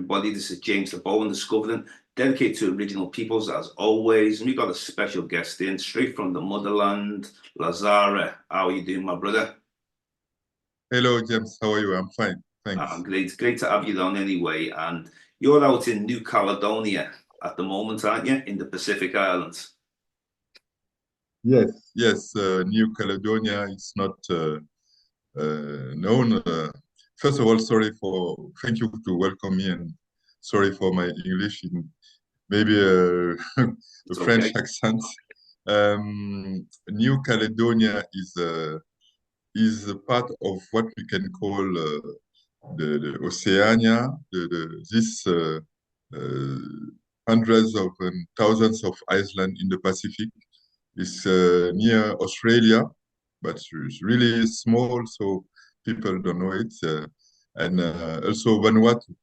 everybody. This is James Diboe in Discovering, dedicated to original peoples as always. And we've got a special guest in, straight from the motherland, Lazare. How are you doing, my brother? Hello, James. How are you? I'm fine. I'm Thanks. great. It's great to have you on anyway. And you're out in New Caledonia at the moment, aren't you? In the Pacific Islands. Yes, yes. New Caledonia is not known. First of all, thank you to welcome me, and sorry for my English in maybe a It's French okay. accent. New Caledonia is a part of what we can call the Oceania. This uh, hundreds of and thousands of islands in the Pacific. It's near Australia, but it's really small, so people don't know it. And also Vanuatu,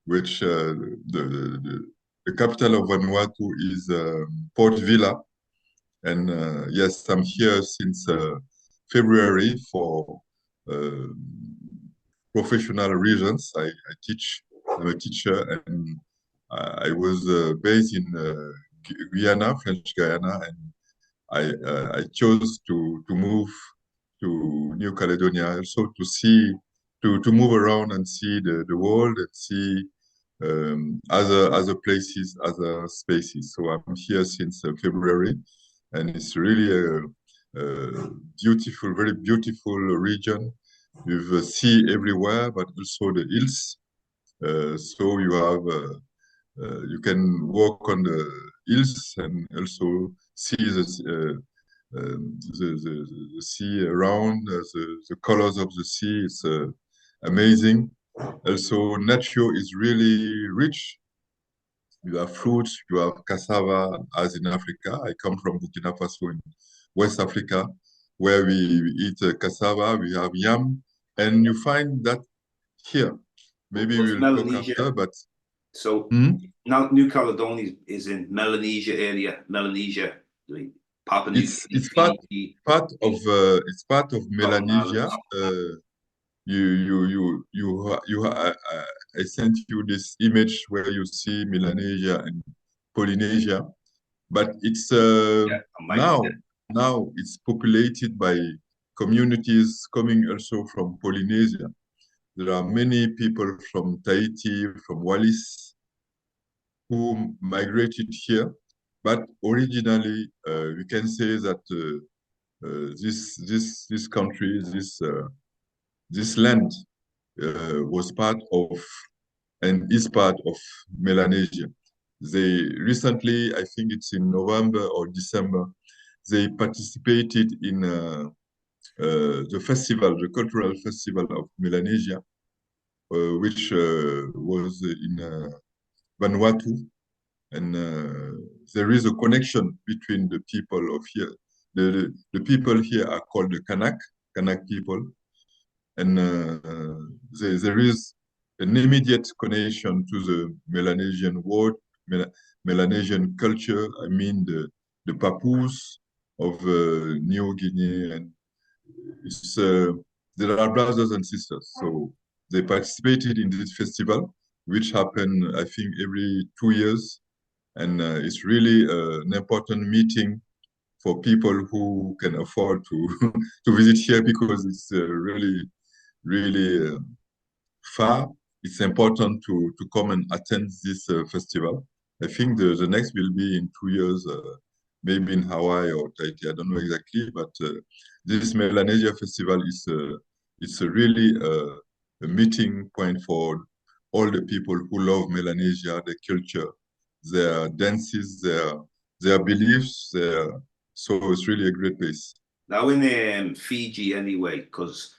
which the capital of Vanuatu is Port Vila. And yes, I'm here since February for uh, professional reasons. I'm a teacher, and I was based in Guyana, French Guyana, and I chose to move to New Caledonia also to move around and see the world and see other places, other spaces. So I'm here since February, and it's really a beautiful, very beautiful region with sea everywhere, but also the hills. So you can walk on the hills and also see the sea around, the colors of the sea. It's amazing. Also, nature is really rich. You have fruits, you have cassava, as in Africa. I come from Burkina Faso in West Africa, where we eat cassava, we have yam, and you find that here. Maybe So it's we'll talk Melanesia. after, but So now New Caledonia is in Melanesia area. Melanesia, Papua New Guinea, it's Fiji, it's part of Solomon Melanesia. Islands. I sent you this image where you see Melanesia and Polynesia, but it's Yeah, I might. now it's populated by communities coming also from Polynesia. There are many people from Tahiti, from Wallis, who migrated here, but originally we can say that this country, this land was part of and is part of Melanesia. They recently, I think it's in November or December, they participated in the cultural festival of Melanesia, which was in Vanuatu. And there is a connection between the people of here. The people here are called the Kanak people. And there is an immediate connection to the Melanesian world, Melanesian culture. I mean, the Papoose of New Guinea, and there are brothers and sisters. So they participated in this festival, which happened, I think, every 2 years. And it's really an important meeting for people who can afford to to visit here, because it's really far. It's important to come and attend this festival. I think the next will be in 2 years, maybe in Hawaii or Tahiti. I don't know exactly, but this Melanesia festival is it's a really a meeting point for all the people who love Melanesia, the culture, their dances, their beliefs. So it's really a great place. Now in Fiji anyway, because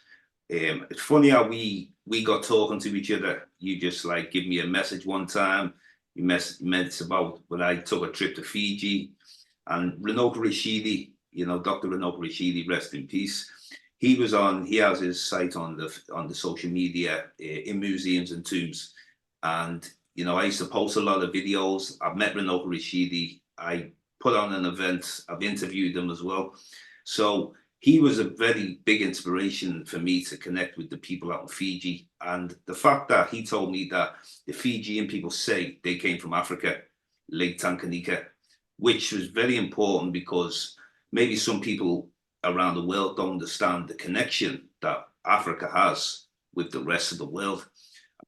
it's funny how we got talking to each other. You just like give me a message one time. You meant about when I took a trip to Fiji, and Renoka Rashidi, Dr. Renoka Rashidi, rest in peace. He has his site on the social media in museums and tombs, and I used to post a lot of videos. I've met Renoka Rashidi. I put on an event. I've interviewed him as well. So he was a very big inspiration for me to connect with the people out in Fiji. And the fact that he told me that the Fijian people say they came from Africa, Lake Tanganyika, which was very important because maybe some people around the world don't understand the connection that Africa has with the rest of the world,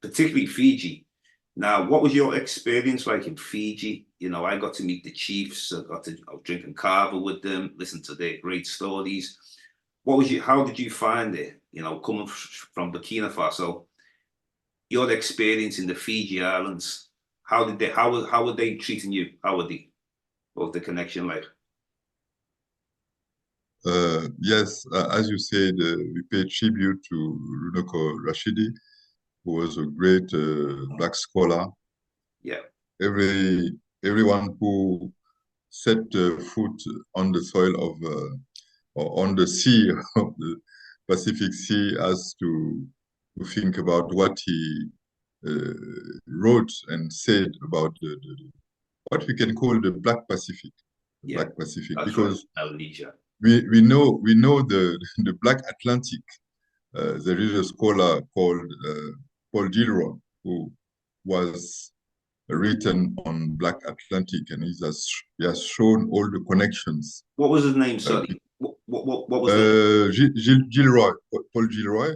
particularly Fiji. Now, what was your experience like in Fiji? You know, I got to meet the chiefs. I was drinking kava with them, listen to their great stories. How did you find it? You know, coming from Burkina Faso, your experience in the Fiji Islands. How were they treating you? What was the connection like? Yes, as you said, we pay tribute to Runoko Rashidi, who was a great black scholar. Yeah, Everyone who set foot on the soil of or on the sea of the Pacific Sea has to think about what he uh, wrote and said about what we can call the yeah, Black Pacific, that's right. because Melanesia. we know the Black Atlantic. There is a scholar called Paul Gilroy who was written on Black Atlantic, and he has shown all the connections. What was his name? Sorry. What was the? Gilroy, Paul Gilroy.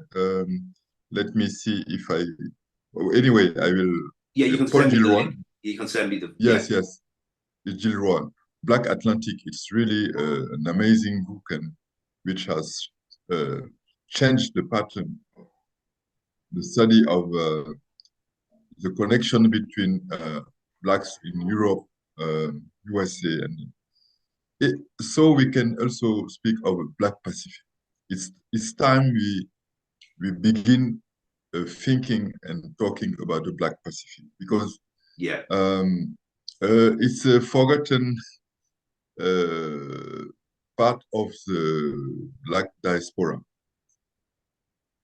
Let me see if I. Anyway, I will. Yeah, you can Paul send me the Gilroy. link. You can send me the. Yeah, Yes, yes. Gilroy. Black Atlantic. It's really an amazing book, and which has uh, changed the pattern, the study of the connection between blacks in Europe, USA, and so we can also speak of a Black Pacific. It's time we begin thinking and talking about the Black Pacific, because yeah. it's a forgotten uh, part of the Black diaspora.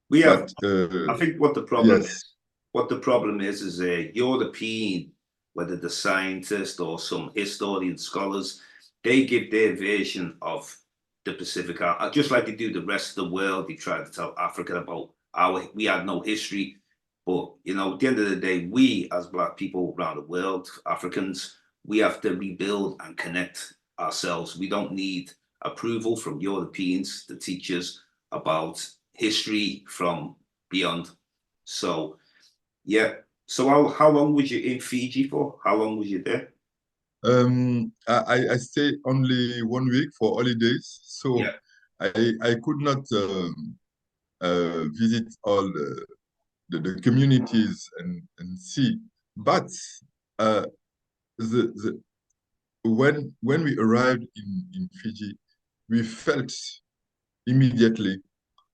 We have. But I think yes, what the problem is a European, whether the scientist or some historian scholars, they give their version of the Pacific, just like they do the rest of the world. They try to tell Africa about we had no history, but you know, at the end of the day, we as Black people around the world, Africans, we have to rebuild and connect ourselves. We don't need approval from Europeans to teach us about history from beyond. So yeah. So how long was you in Fiji for? How long was you there? I stayed only 1 week for holidays, Yeah. so I could not visit all the communities and see. But uh, the when we arrived in Fiji, we felt immediately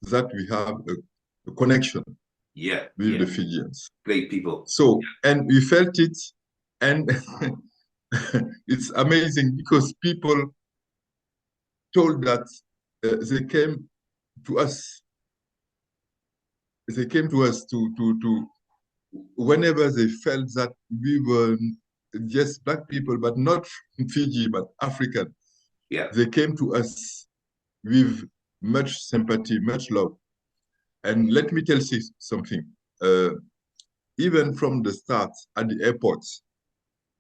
that we have a connection Yeah. with Yeah. the Fijians. Great people. So, and we felt it, and it's amazing because people told that they came to us. They came to us to whenever they felt that we were just Black people, but not from Fiji, but African. Yeah. They came to us with much sympathy, much love. And let me tell you something. Uh, Even from the start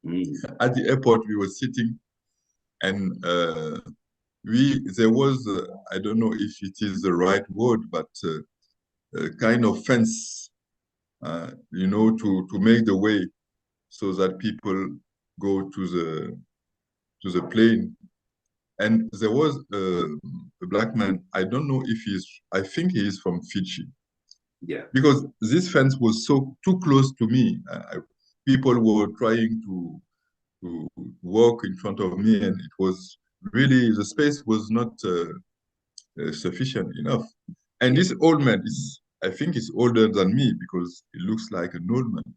Mm. at the airport, we were sitting, and there was I don't know if it is the right word, but a kind of fence, to make the way so that people go to the plane. And there was a Black man. I don't know if I think he is from Fiji, Yeah. because this fence was so too close to me. People were trying to walk in front of me, and it was really, the space was not sufficient enough. And Yeah. this old man I think he's older than me because he looks like an old man.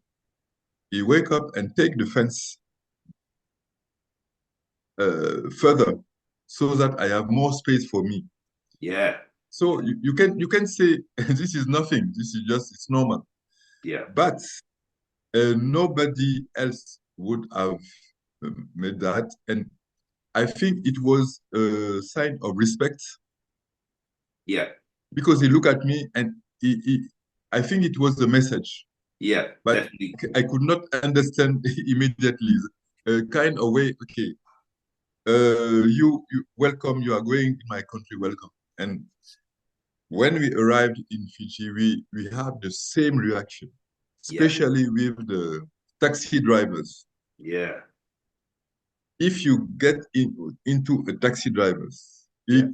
He wake up and take the fence further so that I have more space for me. Yeah. So you can say this is nothing. This is just, it's normal. Yeah. But nobody else would have made that. And I think it was a sign of respect Yeah. because he looked at me and I think it was the message, Yeah. but Definitely. I could not understand immediately. Kind of way, okay, you welcome, you are going in my country, welcome. And when we arrived in Fiji, we have the same reaction, Yeah. especially with the taxi drivers. Yeah. If you get into a taxi driver, Yeah.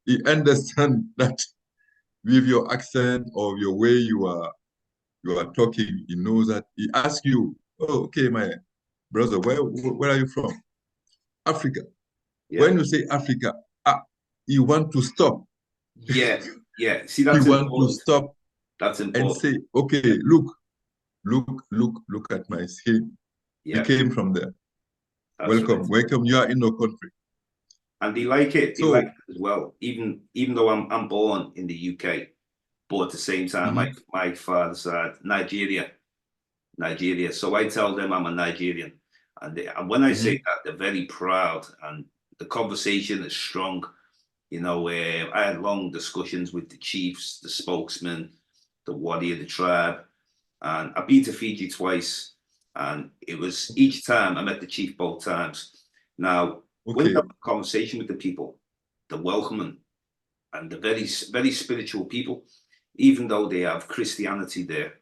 he understand that with your accent or your way you are talking, he knows that. He asks you, oh, okay, my brother, where are you from? Africa. Yeah. When you say Africa, you want to stop. Yeah. Yeah. See, You that's want to important. stop That's and important. say, okay, look at my skin. We Yeah. came from there. That's right. Welcome, welcome. You are in our country. And they like it. They like So, it as well. Even though I'm born in the UK, but at the same time, mhm, my father's side, Nigeria. So I tell them I'm a Nigerian, and when I say mhm, that, they're very proud, and the conversation is strong. I had long discussions with the chiefs, the spokesman, the wadi of the tribe, and I've been to Fiji twice, and it was each time I met the chief both times. Now, when you okay, have a conversation with the people, they're welcoming and they're very spiritual people, even though they have Christianity there,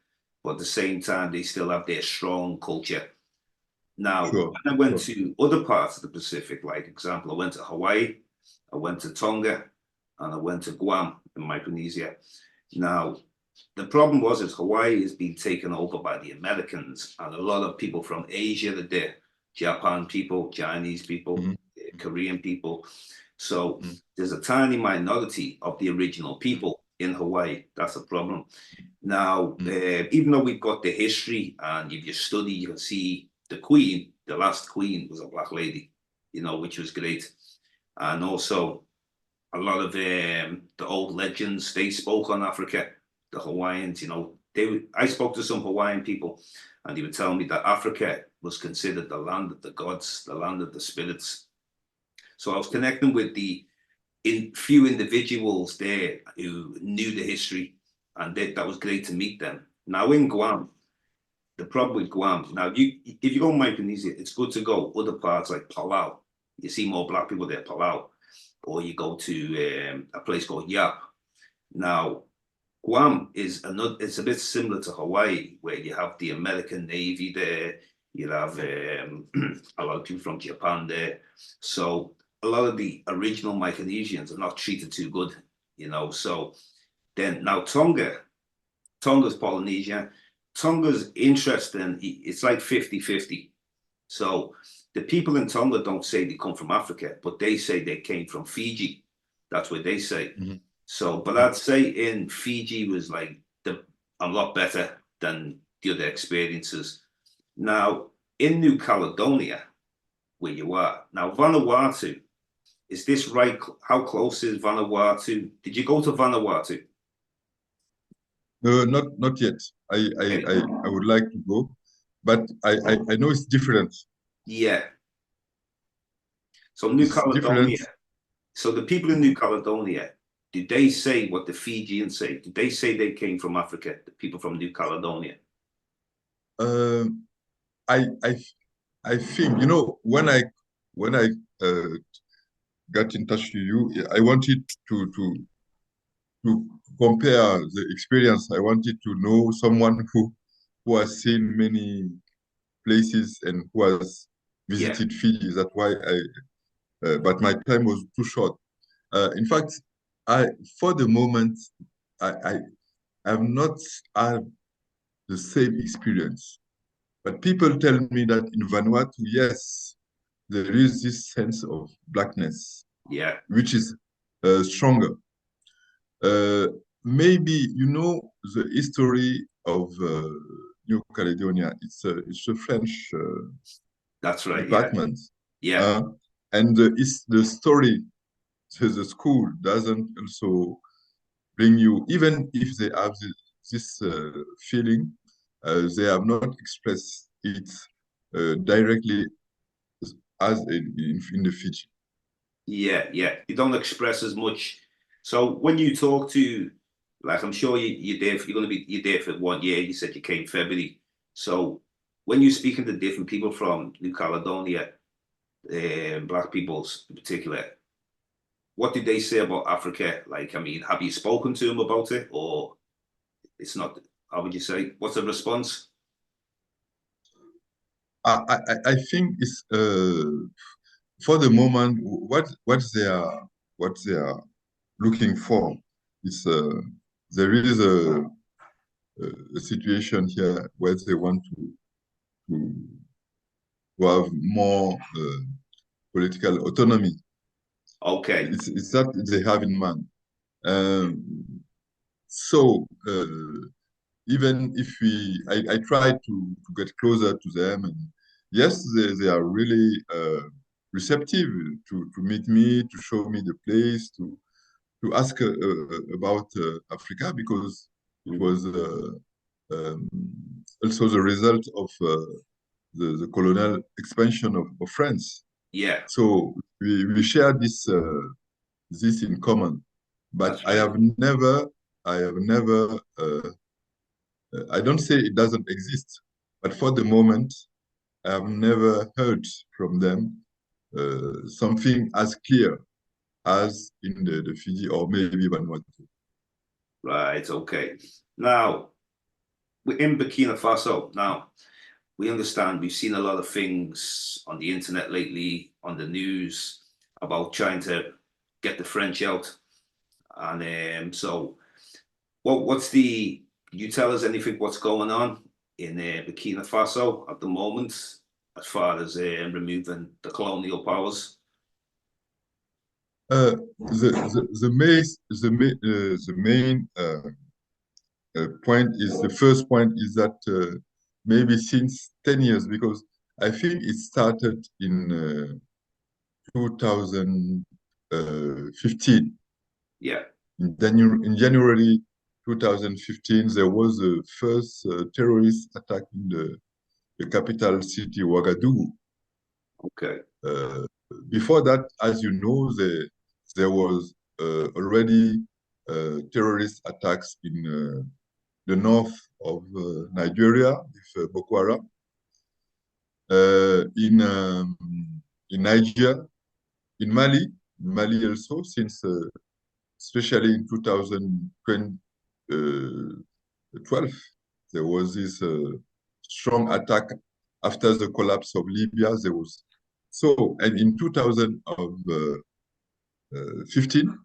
but at the same time they still have their strong culture. Now, sure, when I went sure. to other parts of the Pacific, like example, I went to Hawaii, I went to Tonga, and I went to Guam in Micronesia. Now, the problem was is Hawaii is being taken over by the Americans, and a lot of people from Asia are there, Japan people, Chinese people, Mhm, Korean people. So mhm, there's a tiny minority of the original people in Hawaii. That's a problem. Now, mhm, even though we've got the history, and if you study, you can see the Queen, the last Queen was a black lady, which was great. And also, a lot of the old legends, they spoke on Africa, the Hawaiians, I spoke to some Hawaiian people, and they would tell me that Africa was considered the land of the gods, the land of the spirits. So I was connecting with the few individuals there who knew the history, and that was great to meet them. Now in Guam, the problem with Guam, now if you go to Micronesia, it's good to go other parts like Palau. You see more black people there, Palau, or you go to a place called Yap. Now Guam is another. It's a bit similar to Hawaii, where you have the American Navy there. You have a lot of people from Japan there. So a lot of the original Micronesians are not treated too good, So then now Tonga's Polynesia. Tonga's interesting. It's like 50-50. So the people in Tonga don't say they come from Africa, but they say they came from Fiji. That's what they say. mhm, So, but mhm. I'd say in Fiji was like a lot better than the other experiences. Now, in New Caledonia, where you are now, Vanuatu, is this right? How close is Vanuatu? Did you go to Vanuatu? Not yet. Okay. I would like to go, but I know it's different. Yeah. So New It's different. Caledonia. So the people in New Caledonia, did they say what the Fijians say? Did they say they came from Africa? The people from New Caledonia. Uh, I I I think when I uh, got in touch with you, I wanted to compare the experience. I wanted to know someone who has seen many places and who has Yeah. visited Fiji. That's why but my time was too short. In fact, I for the moment I have not had the same experience. But people tell me that in Vanuatu, yes, there is this sense of blackness, Yeah. which is stronger. Uh, Maybe you know the history of New Caledonia. It's a French That's right. Yeah. department, Yeah. uh, and it's the story. So the school doesn't also bring you, even if they have this feeling, they have not expressed it directly as in the Fiji. Yeah. Yeah. You don't express as much. So when you talk to, like, I'm sure you're there for 1 year. You said you came February. So when you're speaking to different people from New Caledonia, Black peoples in particular, what did they say about Africa? Like, I mean, have you spoken to them about it, or it's not? How would you say? What's the response? I think it's for the moment what they are looking for is there is a situation here where they want to, to have more political autonomy. Okay. It's that they have in mind. Um, so even if I try to get closer to them, and yes, they are really receptive to meet me, to show me the place, to ask about Africa, because it was um, also the result of the colonial expansion of France. Yeah, So we share this in common. But that's right. I have never, I don't say it doesn't exist, but for the moment, I have never heard from them something as clear as in the Fiji or maybe Vanuatu. Right. Okay. Now we're in Burkina Faso. Now we understand we've seen a lot of things on the internet lately, on the news about trying to get the French out. And so, what's the? Can you tell us anything? What's going on in Burkina Faso at the moment, as far as removing the colonial powers? The main point is the first point is that maybe since 10 years, because I think it started in 2015. Yeah. In January 2015, there was the first terrorist attack in the capital city, Ouagadougou. Okay. Before that, as you know, there was already terrorist attacks in the north of Nigeria with Boko Haram, in Niger, in Mali also, since especially in 2012, there was this strong attack after the collapse of Libya. There was and in 2015,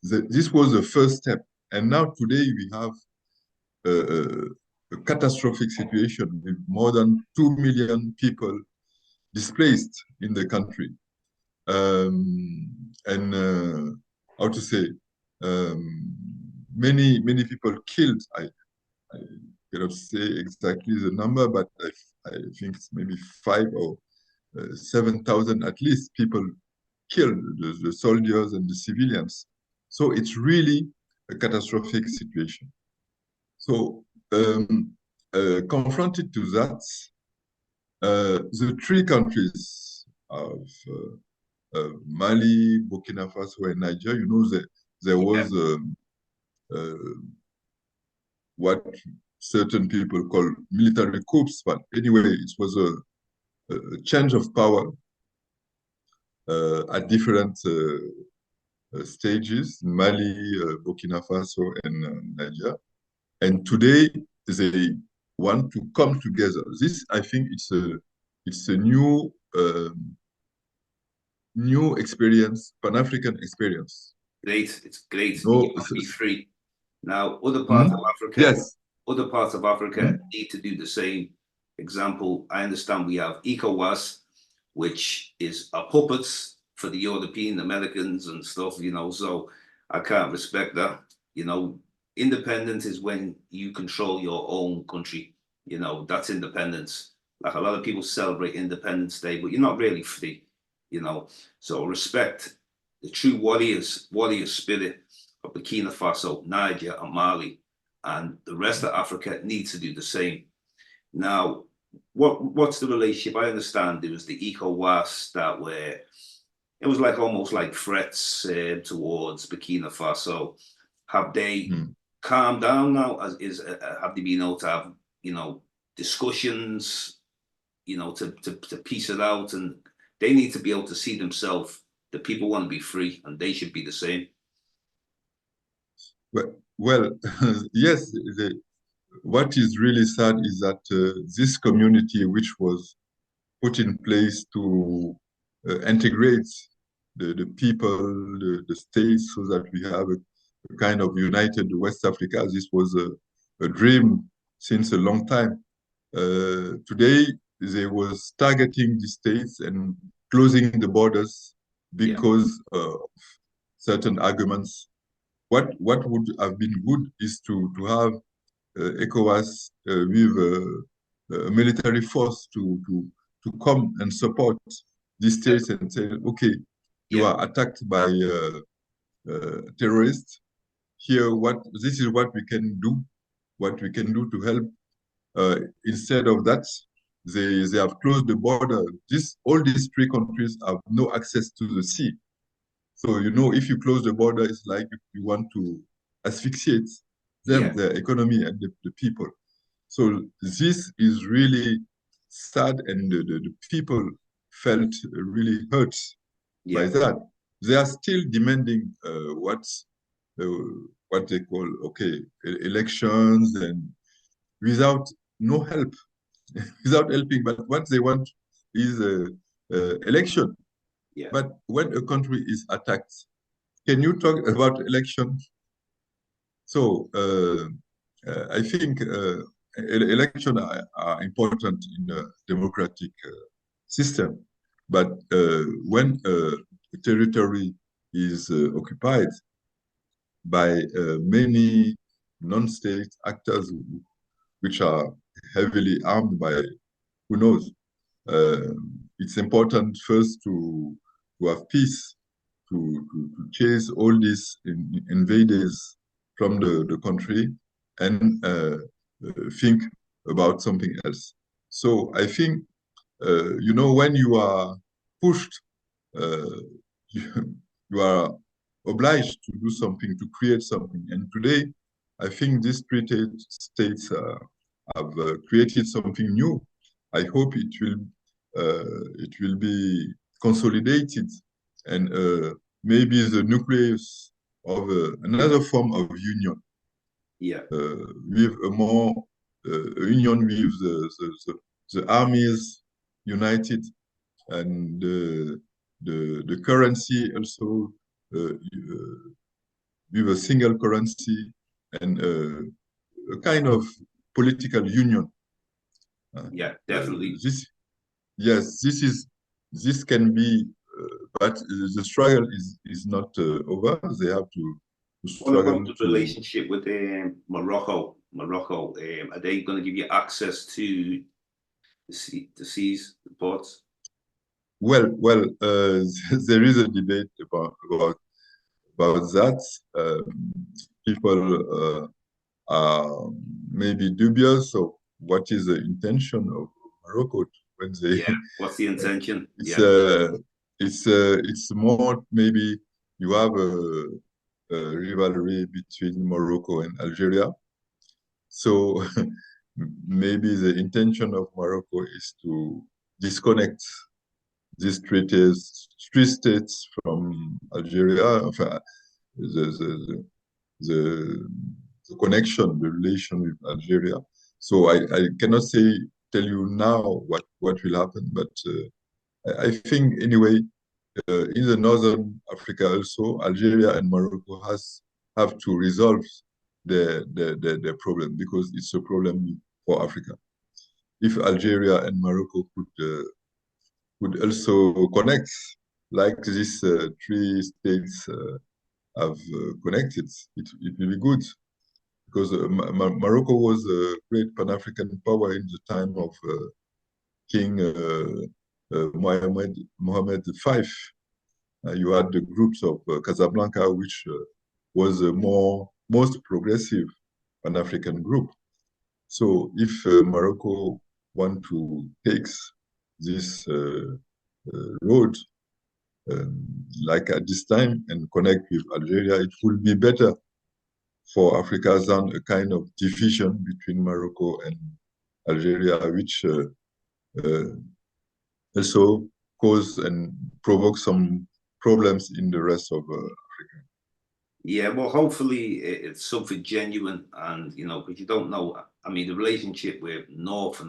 this was the first step, and now today we have a catastrophic situation with more than 2 million people displaced in the country. And how to say, many people killed. I cannot say exactly the number, but I think it's maybe 5 or 7,000 at least people killed, the soldiers and the civilians. So it's really a catastrophic situation. So confronted to that, the three countries of Mali, Burkina Faso, and Niger, you know, there was what certain people call military coups, but anyway, it was a change of power at different stages, Mali, Burkina Faso, and Niger. And today, they want to come together. This, I think, it's a new experience, Pan-African experience. Great. It's great. You No, want to be free. Now, yes. other parts of Africa need to do the same. Example, I understand we have ECOWAS, which is a puppet for the European Americans and stuff, so I can't respect that. Independence is when you control your own country. That's independence. Like, a lot of people celebrate Independence Day, but you're not really free, So respect the true warrior spirit of Burkina Faso, Niger, and Mali, and the rest of Africa needs to do the same. Now, what's the relationship? I understand there was the ECOWAS that were it was like almost like threats towards Burkina Faso. Have they calmed down now? Have they been able to have discussions, to piece it out? And they need to be able to see themselves. The people want to be free, and they should be the same. Well, yes. What is really sad is that this community, which was put in place to integrate the people, the states, so that we have a kind of united West Africa. This was a dream since a long time. Today, they was targeting the states and closing the borders because of certain arguments. What would have been good is to have ECOWAS with a military force to come and support these states and say, okay, you are attacked by terrorists. Here, this is what we can do to help. Instead of that, they have closed the border. All these three countries have no access to the sea. So, if you close the border, it's like you want to asphyxiate them, their economy, and the people. So this is really sad, and the people felt really hurt by that. They are still demanding what they call, elections, and without no help, without helping. But what they want is election. But when a country is attacked, can you talk about election? So I think elections are important in a democratic system, but when a territory is occupied by many non-state actors which are heavily armed by who knows, it's important first to have peace, to chase all these invaders from the country, and think about something else. So I think, when you are pushed, you are obliged to do something, to create something. And today, I think these three states have created something new. I hope it will be consolidated, and maybe the nucleus of another form of union. With a more union with the armies united, and the currency also with a single currency, and a kind of political union. Definitely. This can be, but the struggle is not over. They have to struggle. What about the relationship with Morocco? Are they going to give you access to the seas, the ports? Well, there is a debate about that. People are maybe dubious of what is the intention of Morocco when they. What's the intention? It's more, maybe you have a rivalry between Morocco and Algeria. So maybe the intention of Morocco is to disconnect these three states from Algeria, the connection, the relation with Algeria. So I cannot tell you now what will happen, but I think anyway, in the northern Africa also, Algeria and Morocco have to resolve their problem, because it's a problem for Africa. If Algeria and Morocco could also connect, like these three states have connected, it will be good, because Morocco was a great Pan-African power in the time of King Mohammed V. You had the groups of Casablanca, which was a most progressive Pan-African group. So if Morocco want to take this road, like at this time and connect with Algeria, it will be better for Africa than a kind of division between Morocco and Algeria, which also cause and provoke some problems in the rest of Africa. Yeah, well, hopefully it's something genuine, and because you don't know. I mean, the relationship with North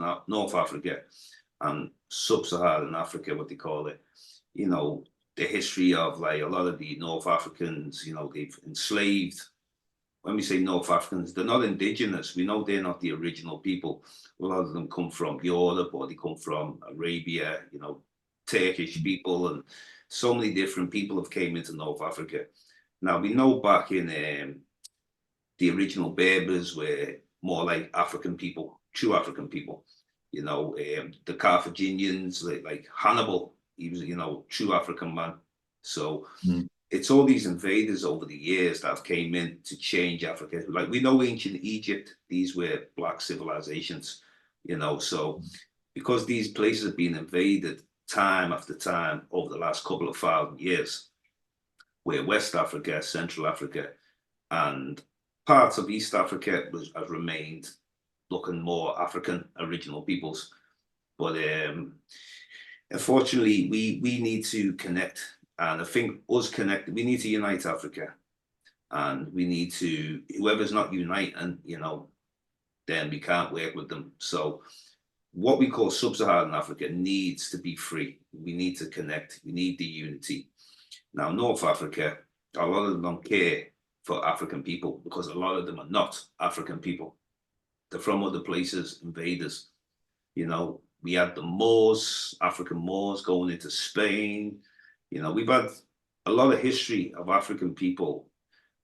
Africa and Sub-Saharan Africa, what they call it, the history of like a lot of the North Africans, they've enslaved. When we say North Africans, they're not indigenous. We know they're not the original people. A lot of them come from Europe or they come from Arabia, Turkish people, and so many different people have came into North Africa. Now, we know back in the original Berbers were more like African people, true African people. The Carthaginians, like Hannibal, he was, true African man. So it's all these invaders over the years that have came in to change Africa. Like we know ancient Egypt, these were black civilizations, so because these places have been invaded time after time over the last couple of 1,000 years, where West Africa, Central Africa, and parts of East Africa have remained looking more African original peoples. But unfortunately, we need to connect. And I think us connected, we need to unite Africa. And we need to, whoever's not uniting, then we can't work with them. So what we call Sub-Saharan Africa needs to be free. We need to connect. We need the unity. Now, North Africa, a lot of them don't care for African people because a lot of them are not African people. They're from other places, invaders. We had the Moors, African Moors going into Spain. We've had a lot of history of African people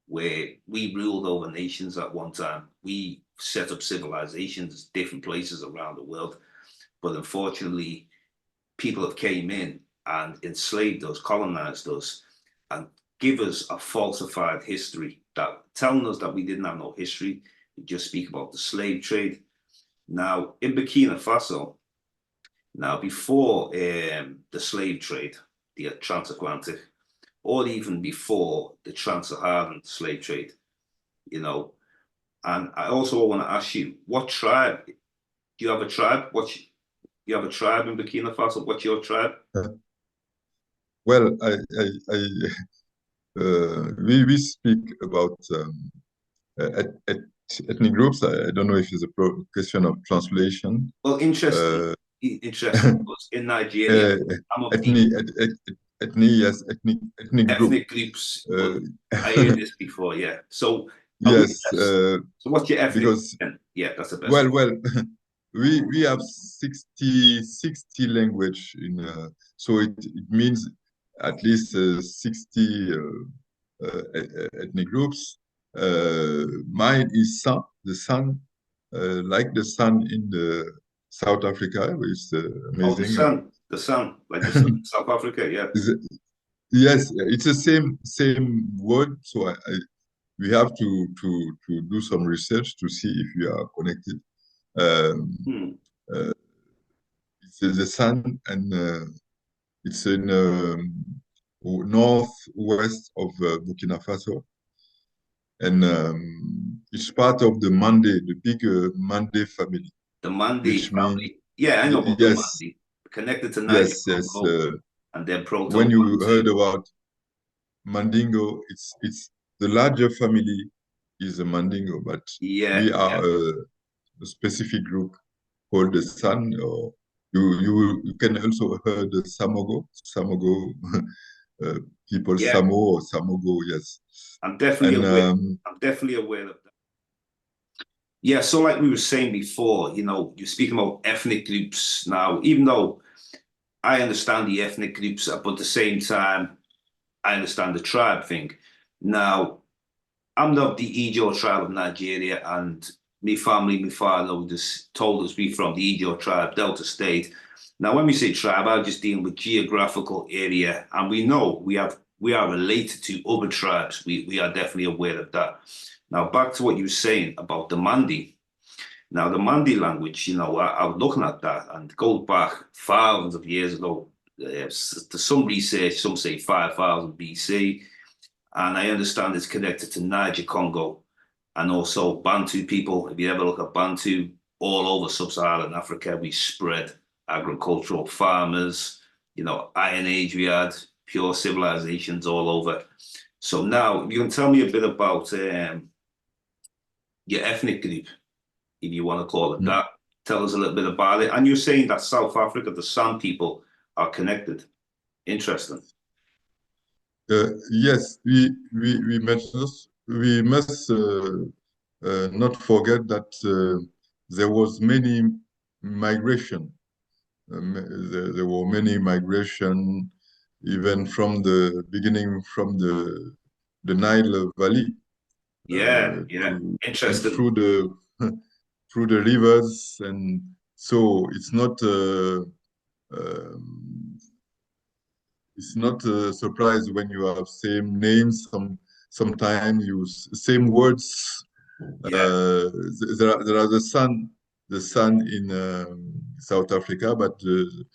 where we ruled over nations at one time. We set up civilizations, different places around the world. But unfortunately, people have came in and enslaved us, colonized us, and give us a falsified history that telling us that we didn't have no history. We just speak about the slave trade. Now, in Burkina Faso, before the slave trade, the transatlantic, or even before the trans-Saharan slave trade, and I also want to ask you, what tribe? Do you have a tribe? You have a tribe in Burkina Faso? What's your tribe? Well, we speak about ethnic groups. I don't know if it's a question of translation. Well, interesting. Because in Nigeria, ethnic groups. I heard this before, yeah. So yes. So what's your ethnic? Because, yeah, that's the best. Well, we have 60 language in. So it means at least 60 ethnic groups. Mine is sun, the sun, like the sun in the South Africa, which is amazing. Oh, the sun, like the sun in South Africa, yeah. Yes, it's the same word. So we have to do some research to see if we are connected. It's the sun, and it's in northwest of Burkina Faso, and it's part of the Mande, the big Mande family. The Mande family. Yeah, I know about the Mande. Connected to Niger. Yes. And then Proto. When you heard about Mandingo, it's the larger family is a Mandingo, but we are a specific group called the San, or you can also hear the Samogo people, Samo or Samogo, yes. I'm definitely aware of that. Yeah, so like we were saying before, you're speaking about ethnic groups now, even though I understand the ethnic groups, but at the same time, I understand the tribe thing. Now, I'm not the Ijaw tribe of Nigeria, and my family, my father just told us we from the Ijaw tribe, Delta State. Now, when we say tribe, I'm just dealing with geographical area, and we know we are related to other tribes. We are definitely aware of that. Now, back to what you were saying about the Mandi. Now, the Mandi language, I was looking at that, and it goes back thousands of years ago. some research, some say 5,000 BC, and I understand it's connected to Niger Congo and also Bantu people. If you ever look at Bantu, all over sub-Saharan Africa, we spread agricultural farmers, Iron Age we had, pure civilizations all over. So now you can tell me a bit about your ethnic group, if you want to call it that. Tell us a little bit about it. And you're saying that South Africa, the San people, are connected. Interesting. Yes, we must not forget that there was many migration. There were many migration, even from the beginning, from the Nile Valley, Yeah, and interesting. through the through the rivers, and so um, it's not a surprise when you have same names. Sometimes use same words. Yeah, There are the sun in South Africa, but the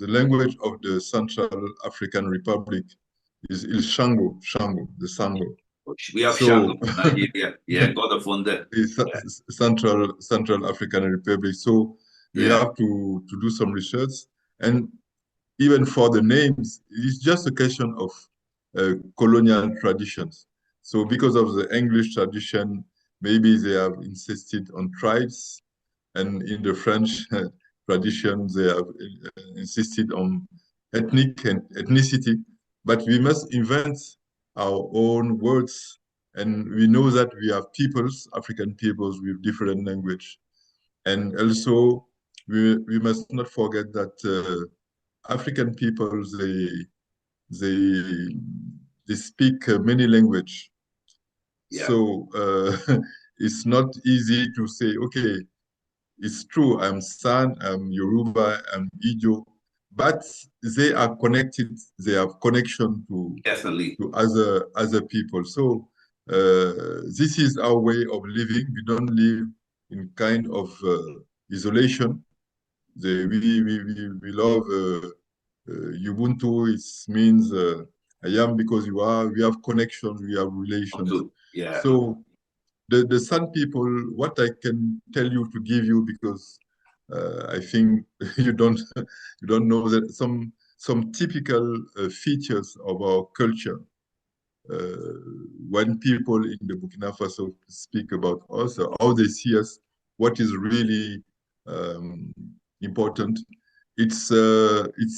language of the Central African Republic is Shango, the Sango. we have Shango So in Nigeria. Yeah, God of Wonder. it's Yeah, Central African Republic. So we yeah, have to do some research, and even for the names, it's just a question of colonial traditions. So because of the English tradition, maybe they have insisted on tribes, and in the French tradition, they have insisted on ethnicity. But we must invent our own words, and we know that we have peoples, African peoples with different language. And also, we must not forget that African people, they they speak many language. yeah. So it's not easy to say, okay, it's true, I'm San, I'm Yoruba, I'm Ijo, but they are connected, they have connection Definitely. to other people. So this is our way of living. We don't live in kind of isolation. We love Ubuntu. It means I am because you are. We have connections. We have relations. Yeah. So the Sun people, what I can tell you to give you, because I think you don't know that some typical features of our culture. Uh, when people in the Burkina Faso speak about us, how they see us, what is really um, important, it's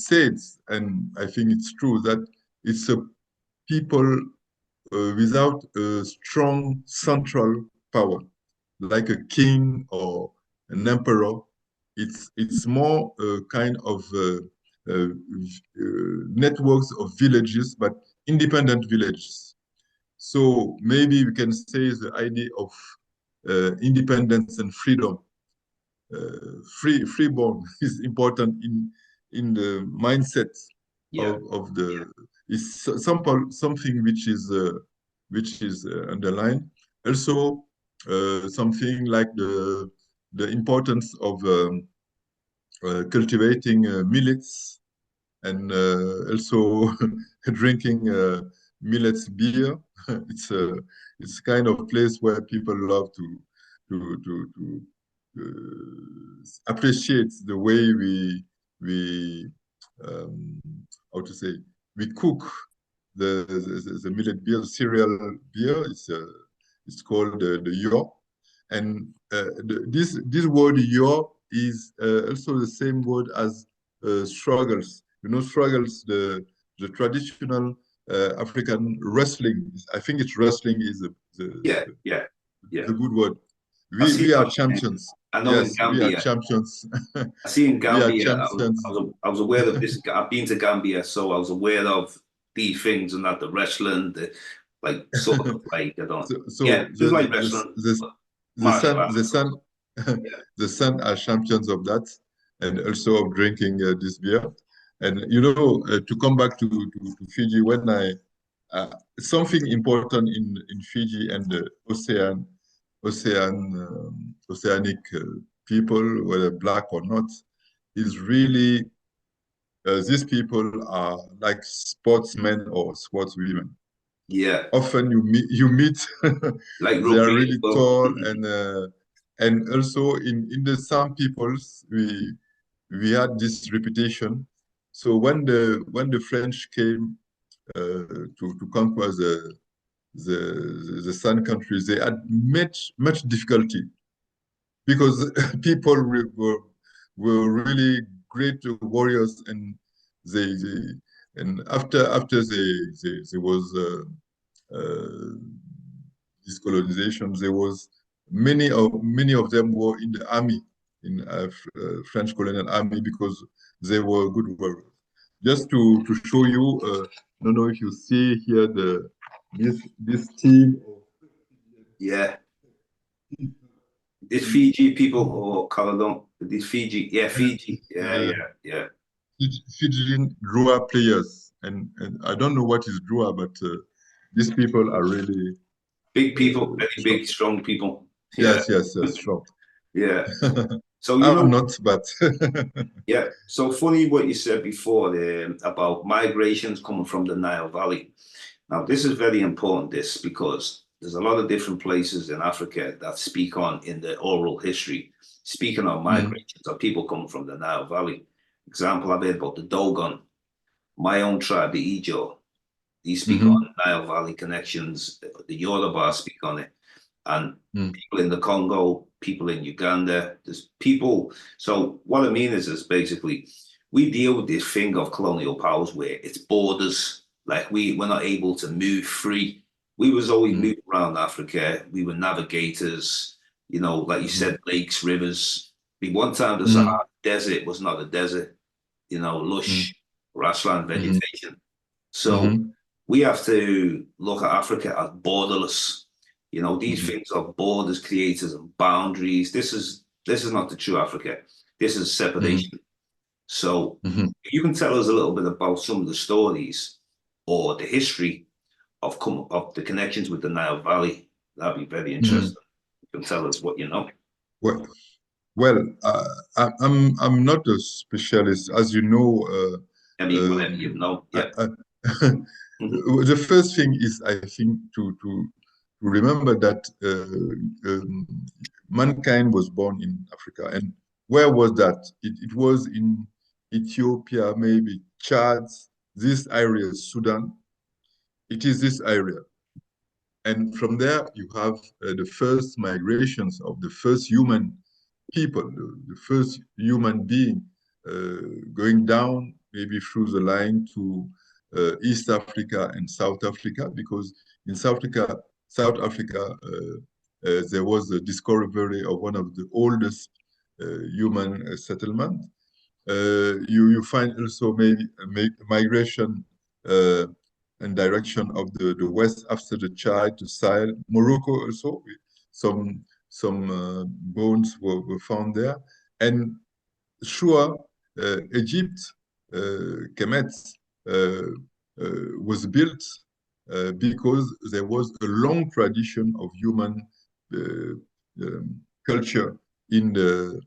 said, and I think it's true, that it's a people without a strong central power, like a king or an emperor. It's more a kind of networks of villages, but independent villages. So maybe we can say the idea of independence and freedom. Freeborn is important in the mindset Yeah. of the is something which is underlined. Also, something like the importance of cultivating millets, and also drinking millets beer. It's a it's kind of place where people love to appreciate the way we um, how to say, we cook the millet beer, cereal beer. It's called the yo, and this word yo is also the same word as struggles. Struggles, the traditional African wrestling. I think it's wrestling is Yeah. Yeah. Yeah. the good word. I We see. we are champions. I know in Yes, we are Gambia. champions. I see in We are Gambia. champions. I was aware of this. I've been to Gambia, so I was aware of these things and that the wrestling, like sort of like I don't. Yeah, So just like wrestling, but the martial sun the arts. sun Yeah. the sun are champions of that, and also of drinking this beer. And to come back to Fiji, when I something important in Fiji and the oceanic people, whether black or not, is really these people are like sportsmen or sportswomen. Yeah, Often you meet like they are rugby as really well. tall, and also in the some peoples we had this reputation. So when the French came to conquer the Sun countries, they had much difficulty because people were really great warriors, and they and after there was uh, this colonization, there was many of them were in the army, in French colonial army, because they were good warriors. Just to show you, I don't know if you see here this team of Yeah, it's Fiji people or Caledonia. It's Fiji. Yeah, Fiji. Yeah, uh, yeah, yeah. Fijian Drua players, and I don't know what is Drua, but these people are really Big people, very strong. big, strong people. Yeah, Yes, strong. yeah. So you I'm know, not, but yeah. So funny what you said before about migrations coming from the Nile Valley. Now, this is very important, this, because there's a lot of different places in Africa that speak on in the oral history, speaking on Mm, migrations of people coming from the Nile Valley. Example, I've heard about the Dogon, my own tribe, the Ijo. These speak on mhm, Nile Valley connections. The Yoruba speak on it. And mm, people in the Congo, people in Uganda, there's people. So what I mean is basically we deal with this thing of colonial powers where it's borders, like we're not able to move free. We was always mm, moving around Africa. We were navigators, like you mhm, said, lakes, rivers. One time the mm, Sahara Desert was not a desert, lush mm, grassland mhm, vegetation. So mhm, we have to look at Africa as borderless. These mhm, things are borders, creators, and boundaries. This is not the true Africa. This is mhm, separation. So mhm. if you can tell us a little bit about some of the stories or the history of the connections with the Nile Valley. That'd be very Mhm. interesting. You can tell us what you know. Well, I'm not a specialist, as you know. I mean, whatever you Um, know. Yeah. I, Mhm. the first thing is, I think, to remember that mankind was born in Africa, and where was that? It was in Ethiopia, maybe Chad, this area, Sudan. It is this area. And from there, you have the first migrations of the first human people, the first human being going down maybe through the line to East Africa and South Africa, because in South Africa, there was the discovery of one of the oldest human settlement. You find also maybe migration uh, and direction of the west after the Chad to Sahel. Morocco also, some bones were found there. And sure, Egypt, Kemet, uh, was built because there was a long tradition of human culture in the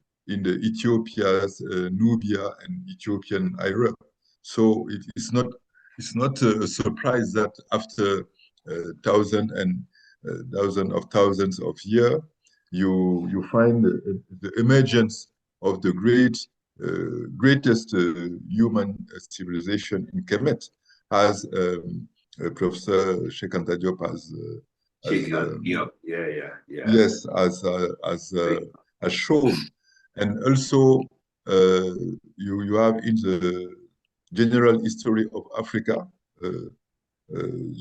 Ethiopia's Nubia and Ethiopian area. So it's not a surprise that after thousands of years, you find the emergence of the greatest human civilization in Kemet, as Professor Shekanta Diop has Chicken. Yeah. Yeah. Yeah. Yeah. yes, as shown. And also you have in the general history of Africa, uh,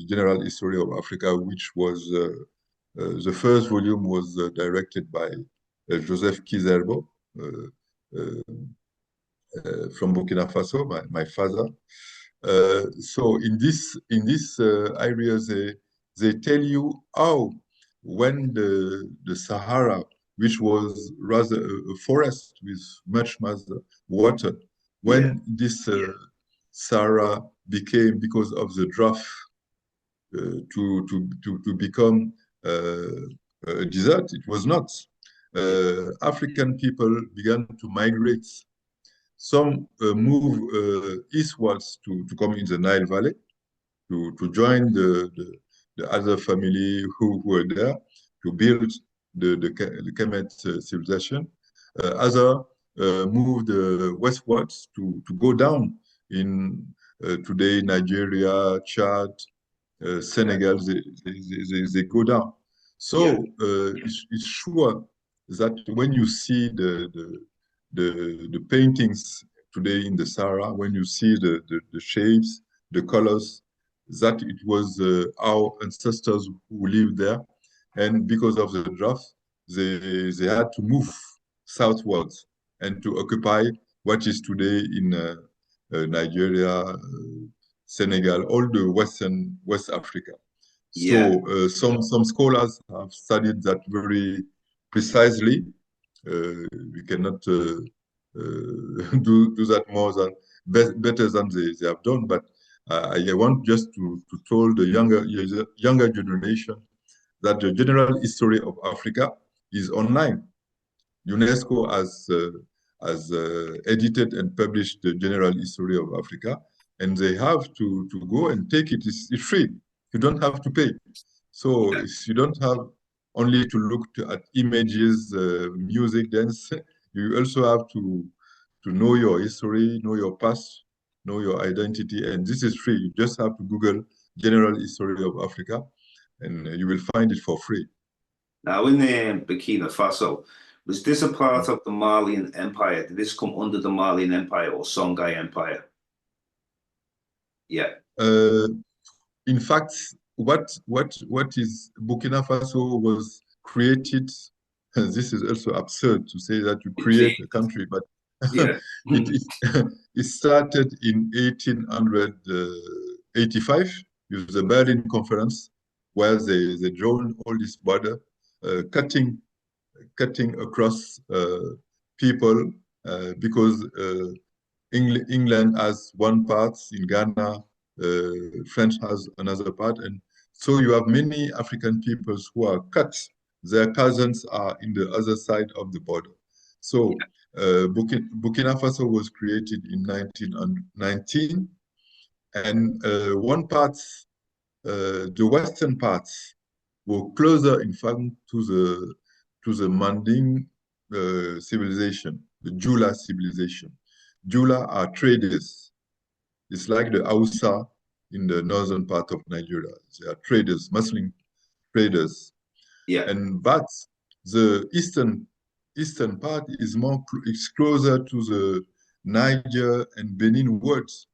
general history of Africa, which was the first volume was directed by Joseph Ki Zerbo, uh, from Burkina Faso, my father. So in this area, they tell you how, when the Sahara, which was rather a forest with much water, Yeah. when this Sahara became, because of the drought, to become a desert, it was not. African people began to migrate. Some move eastwards to come in the Nile Valley to join the other family who were there to build the Kemet civilization. Other moved westwards to go down in today Nigeria, Chad, Senegal, they go down. Yeah. So it's sure that when you see the paintings today in the Sahara, when you see the shapes, the colors, that it was our ancestors who lived there. And because of the drought, they had to move southwards and to occupy what is today in Nigeria, Senegal, all the West Africa. Yeah. So some scholars have studied that very precisely. We cannot do that more than better than they have done. But I want just to tell the younger generation that the general history of Africa is online. UNESCO has edited and published the general history of Africa, and they have to go and take it. It's free. You don't have to pay. So you don't have only to look at images, music, dance. You also have to know your history, know your past, know your identity, and this is free. You just have to Google General History of Africa, and you will find it for free. Now, in Burkina Faso, was this a part of the Malian Empire? Did this come under the Malian Empire or Songhai Empire? Yeah. Uh, in fact, what is Burkina Faso was created. This is also absurd to say that you create a country, but Yeah. it it started in 1885 with the Berlin Conference, where they drawn all this border, cutting across people because England has one part in Ghana, French has another part, and so you have many African peoples who are cut. Their cousins are in the other side of the border. So Burkina Faso was created in 1919, and one part, the western parts, were closer, in fact, to the Manding civilization, the Jula civilization. Jula are traders. It's like the Hausa in the northern part of Nigeria. They are traders, Muslim traders. Yeah. But the eastern part is it's closer to the Niger and Benin worlds.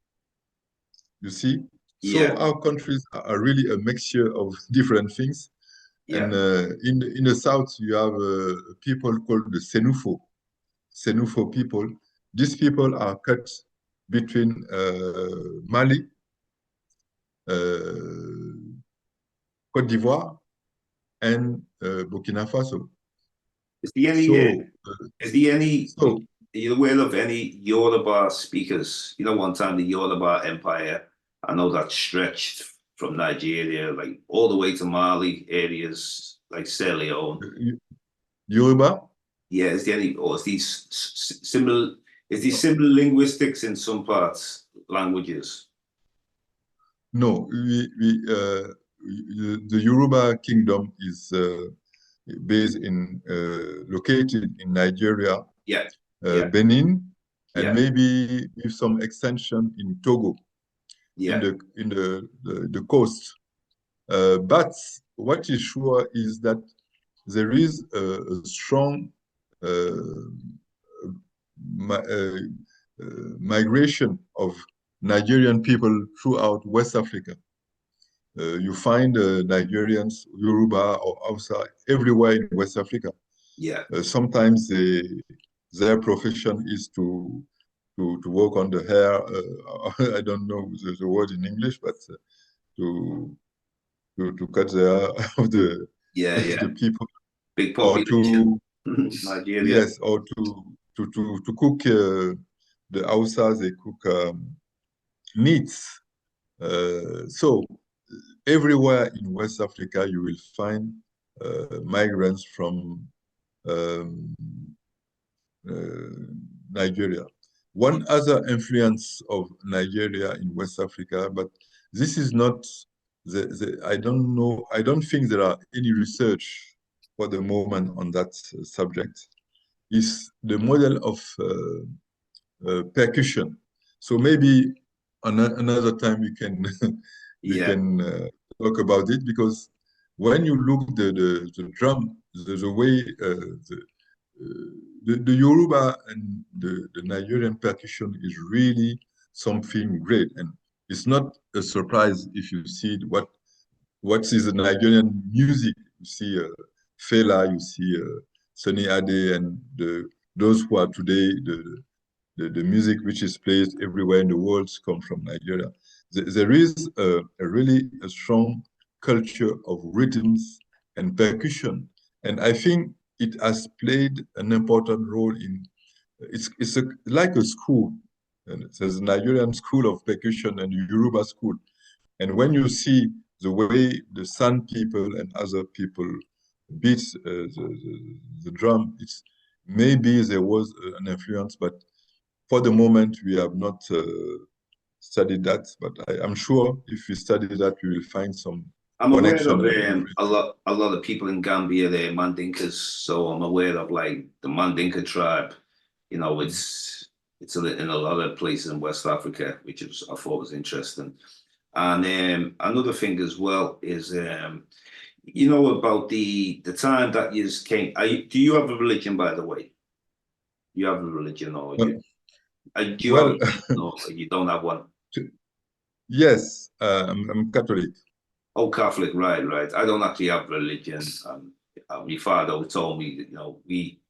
You see? So Yeah. our countries are really a mixture of different things. Yeah. And in the south, you have people called the Senufo people. These people are cut between Mali, Côte d'Ivoire, and Burkina Faso. Is there any, So, is there any, are so you aware of any Yoruba speakers? You know, one time the Yoruba Empire, I know that stretched from Nigeria, like all the way to Mali areas, like Sierra Leone. Yoruba? Yeah, is there any, or is these similar linguistics in some parts, languages? No, the Yoruba kingdom is located in Nigeria, Yeah. Yeah. Benin, and Yeah. maybe with some extension in Togo, in Yeah. the coast. But what is sure is that there is a strong uh, mi migration of Nigerian people throughout West Africa. You find Nigerians, Yoruba or Hausa everywhere in West Africa. Yeah. Sometimes their profession is to work on the hair. I don't know the word in English, but to to cut the hair of Yeah. Yeah. the people, Big or population. to Nigeria. yes, or to cook. The Hausa, they cook meats. So everywhere in West Africa, you will find migrants from um, Nigeria. one other influence of Nigeria in West Africa, but this is not I don't know, I don't think there are any research for the moment on that subject, is the model of percussion. So maybe another time we can we Yeah, can talk about it, because when you look the drum, the way the Yoruba and the Nigerian percussion is really something great, and it's not a surprise if you see what is the Nigerian music. You see Fela, you see Sunny Ade, and those who are today the music which is played everywhere in the world come from Nigeria. There is a really a strong culture of rhythms and percussion, and I think it has played an important role in. Like a school, and there's a Nigerian school of percussion and Yoruba school, and when you see the way the San people and other people beat the drum, it's maybe there was an influence, but for the moment, we have not studied that, but I'm sure if we study that, we will find some I'm aware connection. of a lot of people in Gambia. They're Mandinkas, so I'm aware of like the Mandinka tribe. You know, it's in a lot of places in West Africa, which I thought was interesting. And another thing as well is you know about the time that you came. Do you have a religion, by the way? You have a religion, or do you have a Well, religion, or you don't have one? yes, I'm Catholic. Oh, Catholic, right, right. I don't actually have religion. My father told me that, you know, we